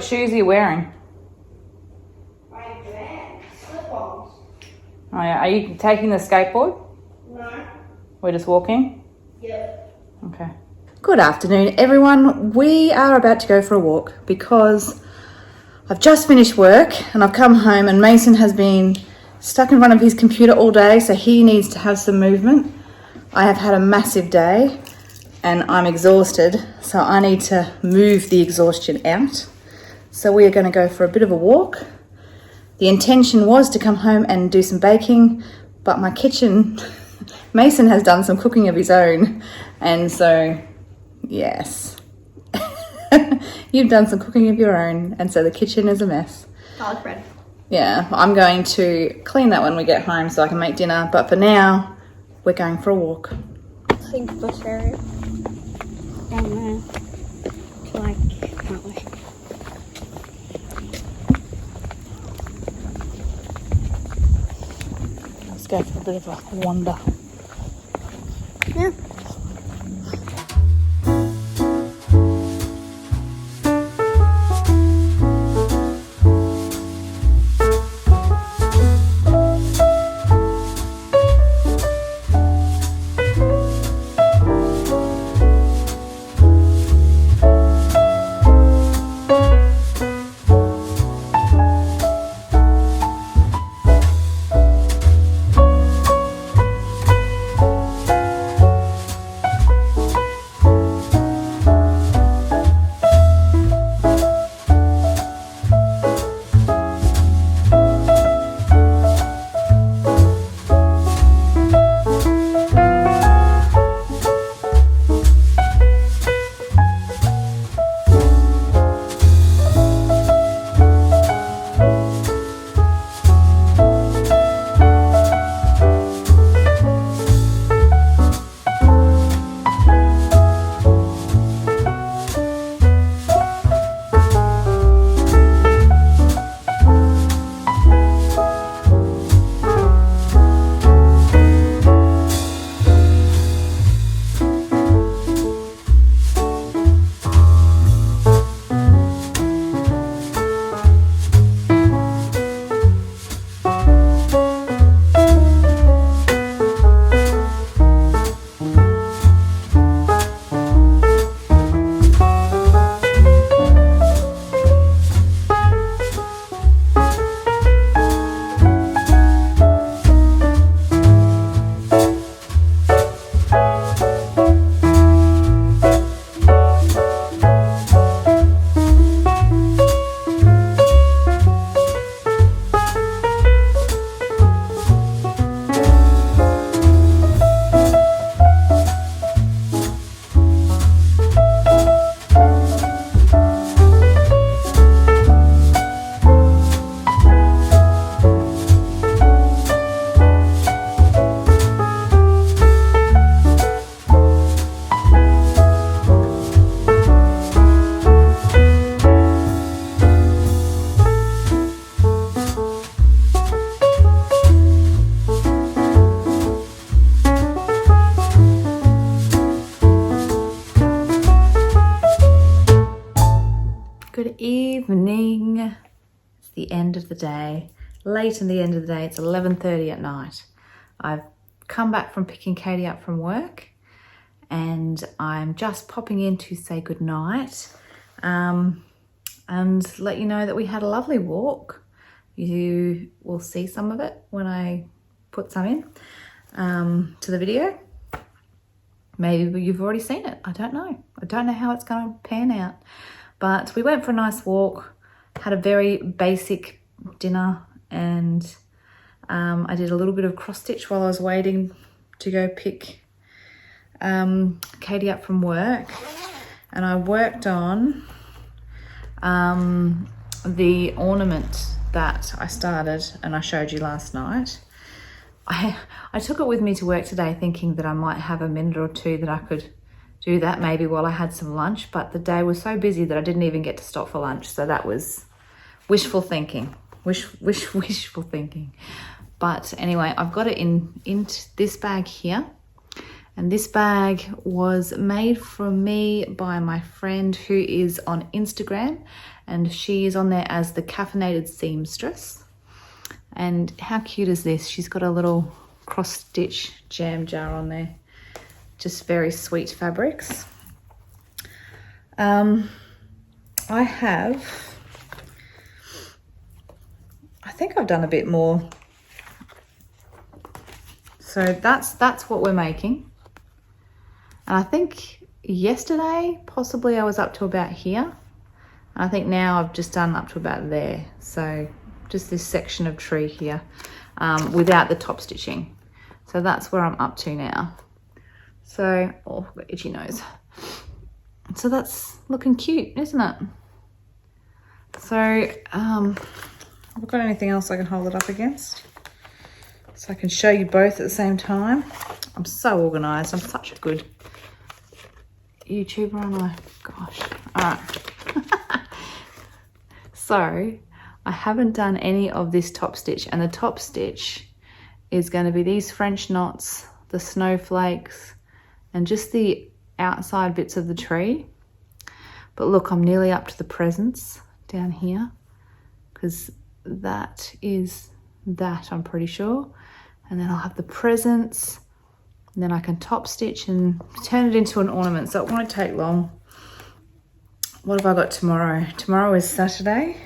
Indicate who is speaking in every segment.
Speaker 1: What shoes are you wearing?
Speaker 2: My dress. Slip-ons.
Speaker 1: Oh yeah. Are you taking the skateboard?
Speaker 2: No.
Speaker 1: We're just walking?
Speaker 2: Yep.
Speaker 1: Okay. Good afternoon, everyone. We are about to go for a walk because I've just finished work and I've come home and Mason has been stuck in front of his computer all day, so he needs to have some movement. I have had a massive day and I'm exhausted, so I need to move the exhaustion out. So we are going to go for a bit of a walk. The intention was to come home and do some baking, but my kitchen, Mason has done some cooking of his own, and so yes. You've done some cooking of your own, and so the kitchen is a mess.
Speaker 2: Garlic bread.
Speaker 1: Yeah, I'm going to clean that when we get home so I can make dinner, but for now, we're going for a walk.
Speaker 2: I think bush area. Down there. To like that way.
Speaker 1: Let's go for a bit of a wander.
Speaker 2: Yeah.
Speaker 1: Good evening. It's the end of the day. Late in the end of the day. It's 11:30 at night. I've come back from picking Katie up from work and I'm just popping in to say goodnight and let you know that we had a lovely walk. You will see some of it when I put some in to the video. Maybe you've already seen it. I don't know. I don't know how it's going to pan out. But we went for a nice walk, had a very basic dinner, and I did a little bit of cross stitch while I was waiting to go pick Katie up from work. And I worked on the ornament that I started and I showed you last night. I took it with me to work today thinking that I might have a minute or two that I could do that maybe while I had some lunch, but the day was so busy that I didn't even get to stop for lunch. So that was wishful thinking, wishful thinking. But anyway, I've got it in this bag here. And this bag was made for me by my friend who is on Instagram, and she is on there as the caffeinated seamstress. And how cute is this? She's got a little cross-stitch jam jar on there. Just very sweet fabrics. I think I've done a bit more. So that's what we're making. And I think yesterday, possibly I was up to about here. And I think now I've just done up to about there. So just this section of tree here without the top stitching. So that's where I'm up to now. So, oh, I've got itchy nose. So that's looking cute, isn't it? So, have I got anything else I can hold it up against? So I can show you both at the same time. I'm so organised. I'm such a good YouTuber, aren't I? Gosh. All right. So, I haven't done any of this top stitch, and the top stitch is going to be these French knots, the snowflakes, and just the outside bits of the tree. But look, I'm nearly up to the presents down here, because that is that, I'm pretty sure. And then I'll have the presents, and then I can top stitch and turn it into an ornament, so it won't take long. What have I got tomorrow? Tomorrow is Saturday.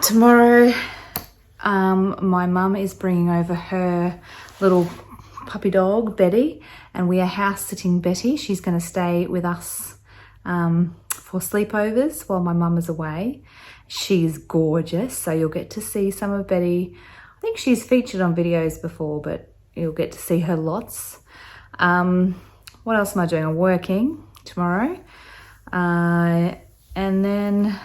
Speaker 1: Tomorrow, my mum is bringing over her little puppy dog, Betty, and we are house sitting Betty. She's going to stay with us for sleepovers while my mum is away. She's gorgeous, so you'll get to see some of Betty. I think she's featured on videos before, but you'll get to see her lots. What else am I doing? I'm working tomorrow. And then,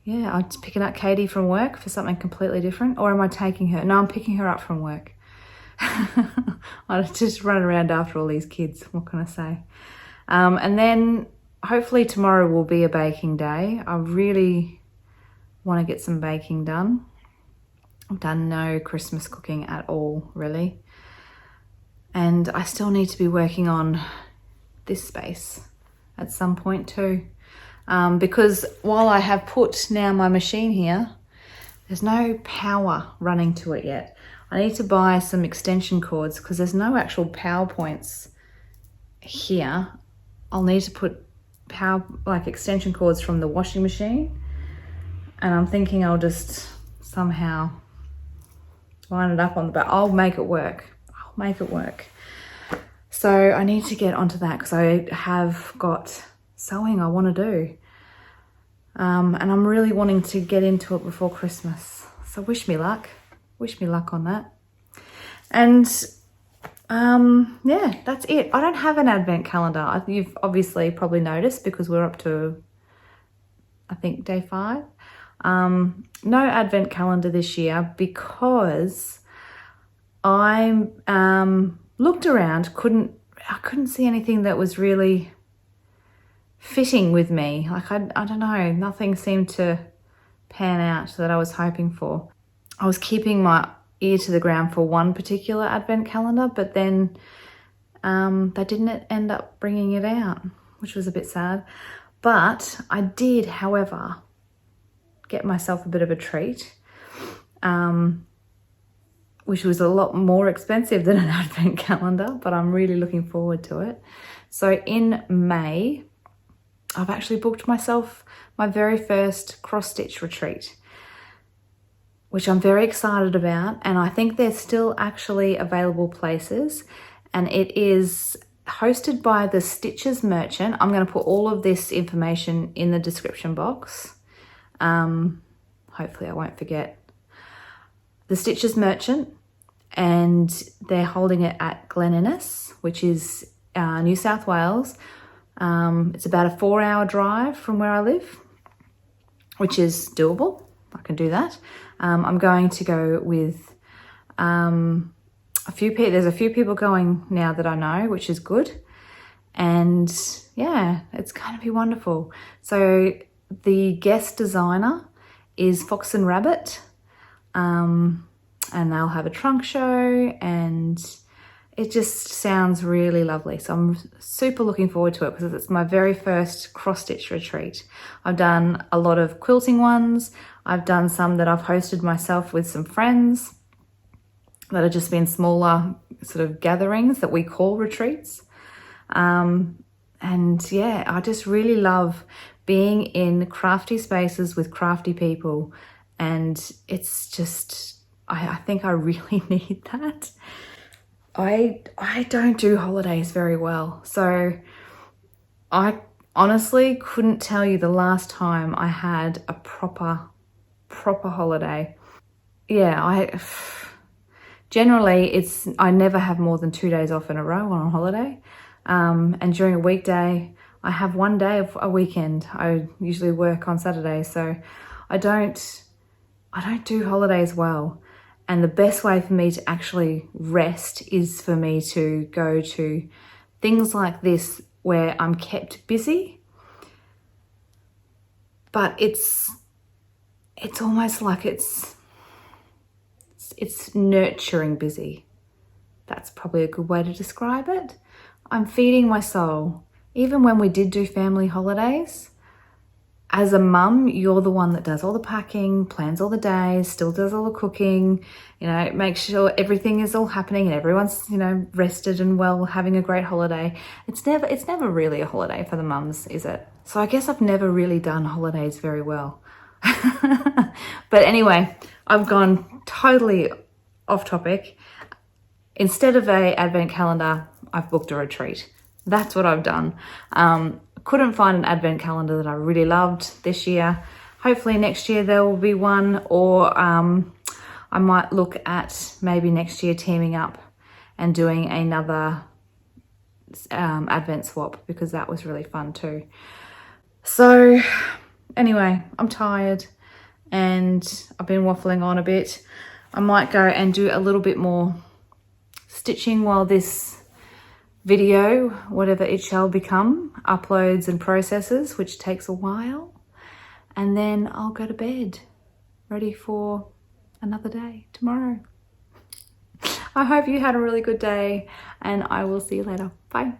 Speaker 1: yeah, I'm just picking up Katie from work for something completely different. Or am I taking her? No, I'm picking her up from work. I just run around after all these kids. What can I say? And then hopefully tomorrow will be a baking day. I really want to get some baking done. I've done no Christmas cooking at all, really. And I still need to be working on this space at some point too. Because while I have put now my machine here, there's no power running to it yet. I need to buy some extension cords because there's no actual power points here. I'll need to put extension cords from the washing machine, and I'm thinking I'll just somehow line it up on the back. I'll make it work. I'll make it work. So I need to get onto that because I have got sewing I want to do. And I'm really wanting to get into it before Christmas. So wish me luck. Wish me luck on that. And yeah, that's it. I don't have an advent calendar. You've obviously probably noticed because we're up to, I think, day 5. No advent calendar this year because I looked around, I couldn't see anything that was really fitting with me. Like, I don't know, nothing seemed to pan out that I was hoping for. I was keeping my ear to the ground for one particular advent calendar, but then they didn't end up bringing it out, which was a bit sad. But I did, however, get myself a bit of a treat, which was a lot more expensive than an advent calendar, but I'm really looking forward to it. So in May, I've actually booked myself my very first cross-stitch retreat, which I'm very excited about. And I think there's still actually available places. And it is hosted by the Stitches Merchant. I'm going to put all of this information in the description box. Hopefully I won't forget. The Stitches Merchant, and they're holding it at Glen Innes, which is New South Wales. It's about a 4-hour drive from where I live, which is doable. I can do that. I'm going to go with a few people. There's a few people going now that I know, which is good. And yeah, it's going to be wonderful. So the guest designer is Fox and Rabbit, and they'll have a trunk show, and it just sounds really lovely. So I'm super looking forward to it because it's my very first cross-stitch retreat. I've done a lot of quilting ones. I've done some that I've hosted myself with some friends that have just been smaller sort of gatherings that we call retreats. And yeah, I just really love being in crafty spaces with crafty people. And it's just, I think I really need that. I don't do holidays very well. So I honestly couldn't tell you the last time I had a proper holiday. Yeah, generally I never have more than 2 days off in a row on a holiday. And during a weekday, I have 1 day of a weekend. I usually work on Saturdays, so I don't do holidays well. And the best way for me to actually rest is for me to go to things like this where I'm kept busy, but it's almost like it's nurturing busy. That's probably a good way to describe it. I'm feeding my soul. Even when we did do family holidays, as a mum, you're the one that does all the packing, plans all the days, still does all the cooking, you know, makes sure everything is all happening and everyone's, you know, rested and well, having a great holiday. It's never really a holiday for the mums, is it? So I guess I've never really done holidays very well. But anyway, I've gone totally off topic. Instead of a advent calendar, I've booked a retreat. That's what I've done. Couldn't find an advent calendar that I really loved this year. Hopefully next year there will be one, or I might look at maybe next year teaming up and doing another advent swap, because that was really fun too. So anyway, I'm tired and I've been waffling on a bit. I might go and do a little bit more stitching while this video, whatever it shall become, uploads and processes, which takes a while. And then I'll go to bed, ready for another day tomorrow. I hope you had a really good day, and I will see you later. Bye.